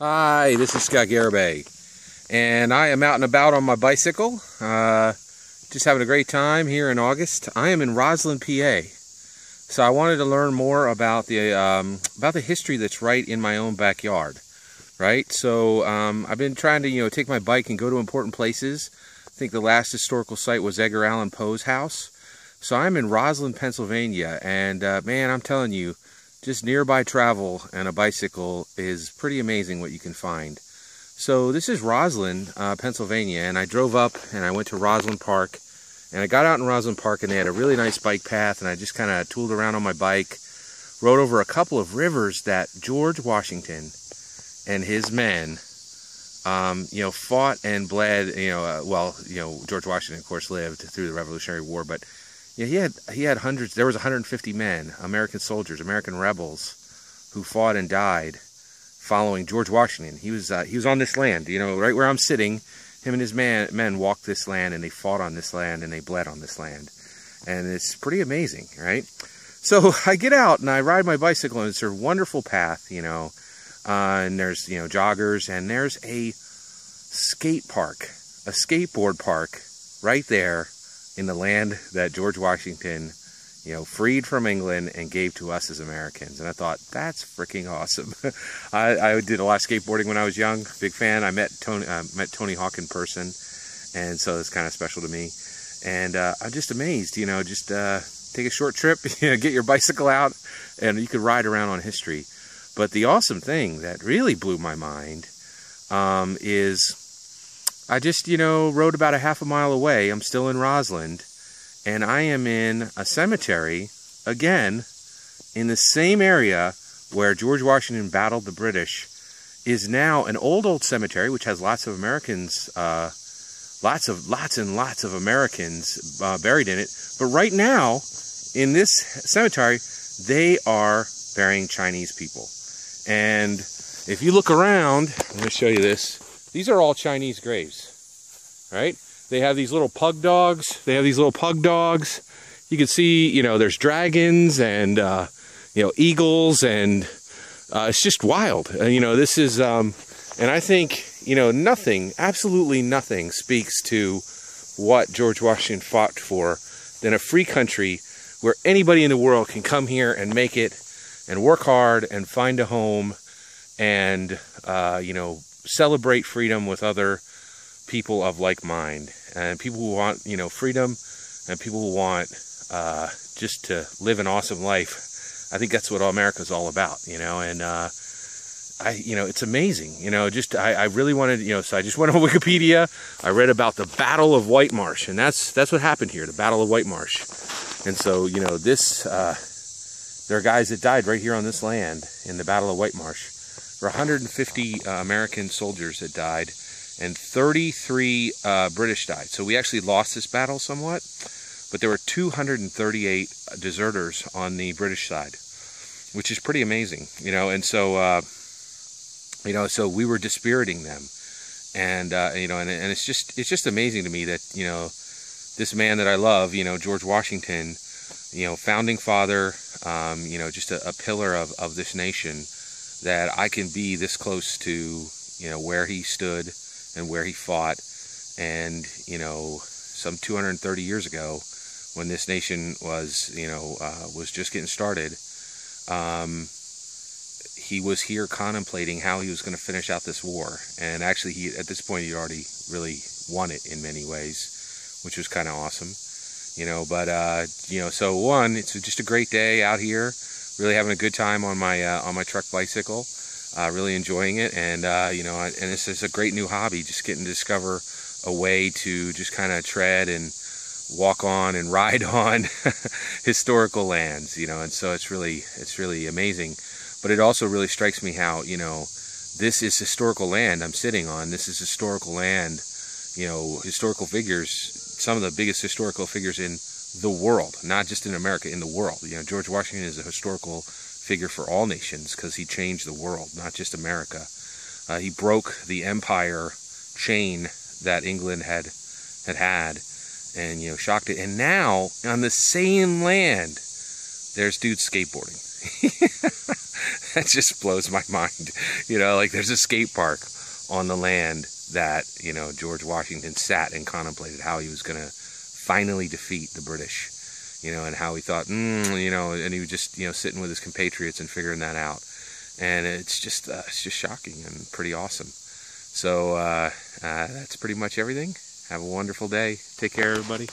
Hi, this is Scott Garibay, and I am out and about on my bicycle, just having a great time here in August. I am in Roslyn, PA, so I wanted to learn more about the history that's right in my own backyard, right? So I've been trying to, take my bike and go to important places. I think the last historical site was Edgar Allan Poe's house. So I'm in Roslyn, Pennsylvania, and man, I'm telling you, just nearby travel and a bicycle is pretty amazing what you can find. So this is Roslyn, Pennsylvania, and I drove up and I went to Roslyn Park, and I got out in Roslyn Park and they had a really nice bike path, and I just kind of tooled around on my bike, rode over a couple of rivers that George Washington and his men, fought and bled. George Washington, of course, lived through the Revolutionary War, but yeah, he had hundreds. There was 150 men, American soldiers, American rebels, who fought and died following George Washington. He was on this land, right where I'm sitting. Him and his men walked this land, and they fought on this land, and they bled on this land, and it's pretty amazing, right? So I get out and I ride my bicycle, and it's a wonderful path, and there's joggers, and there's a skate park, a skateboard park, right there in the land that George Washington, freed from England and gave to us as Americans. And I thought, that's freaking awesome. I did a lot of skateboarding when I was young, big fan. I met Tony Hawk in person, and so it's kind of special to me. And I'm just amazed, just take a short trip, get your bicycle out, and you could ride around on history. But the awesome thing that really blew my mind is I just, rode about a half a mile away. I'm still in Roslyn, and I am in a cemetery, again, in the same area where George Washington battled the British. Is now an old cemetery, which has lots of Americans, lots and lots of Americans buried in it. But right now, in this cemetery, they are burying Chinese people. And if you look around, I'm going to show you this. These are all Chinese graves, right? They have these little pug dogs. You can see, there's dragons and, eagles, and it's just wild. This is, and I think, absolutely nothing speaks to what George Washington fought for than a free country where anybody in the world can come here and make it and work hard and find a home and, celebrate freedom with other people of like mind, and people who want, freedom, and people who want just to live an awesome life. I think that's what America's all about, and it's amazing, I really wanted, so I just went on Wikipedia. I read about the Battle of Whitemarsh, and that's what happened here, the Battle of Whitemarsh. And so, there are guys that died right here on this land in the Battle of Whitemarsh. There were 150 American soldiers that died, and 33 British died. So we actually lost this battle somewhat, but there were 238 deserters on the British side, which is pretty amazing, and so, so we were dispiriting them, and, and it's just amazing to me that, this man that I love, George Washington, founding father, just a pillar of this nation, that I can be this close to, where he stood and where he fought. And, some 230 years ago, when this nation was, was just getting started, he was here contemplating how he was going to finish out this war. And actually, at this point, he already really won it in many ways, which was kind of awesome. So one, it's just a great day out here. Really having a good time on my truck bicycle, really enjoying it, and and this is a great new hobby, just getting to discover a way to just kind of tread and walk on and ride on historical lands, and so it's really amazing. But it also really strikes me how, this is historical land I'm sitting on. This is historical land, historical figures, some of the biggest historical figures in the world, not just in America, in the world. George Washington is a historical figure for all nations because he changed the world, not just America. He broke the empire chain that England had and shocked it. And now on the same land, there's dudes skateboarding. That just blows my mind. You know, like there's a skate park on the land that, you know, George Washington sat and contemplated how he was going to finally defeat the British, you know, and how he thought, you know, and he was just, you know, sitting with his compatriots and figuring that out. And it's just shocking and pretty awesome. So that's pretty much everything. Have a wonderful day. Take care, everybody.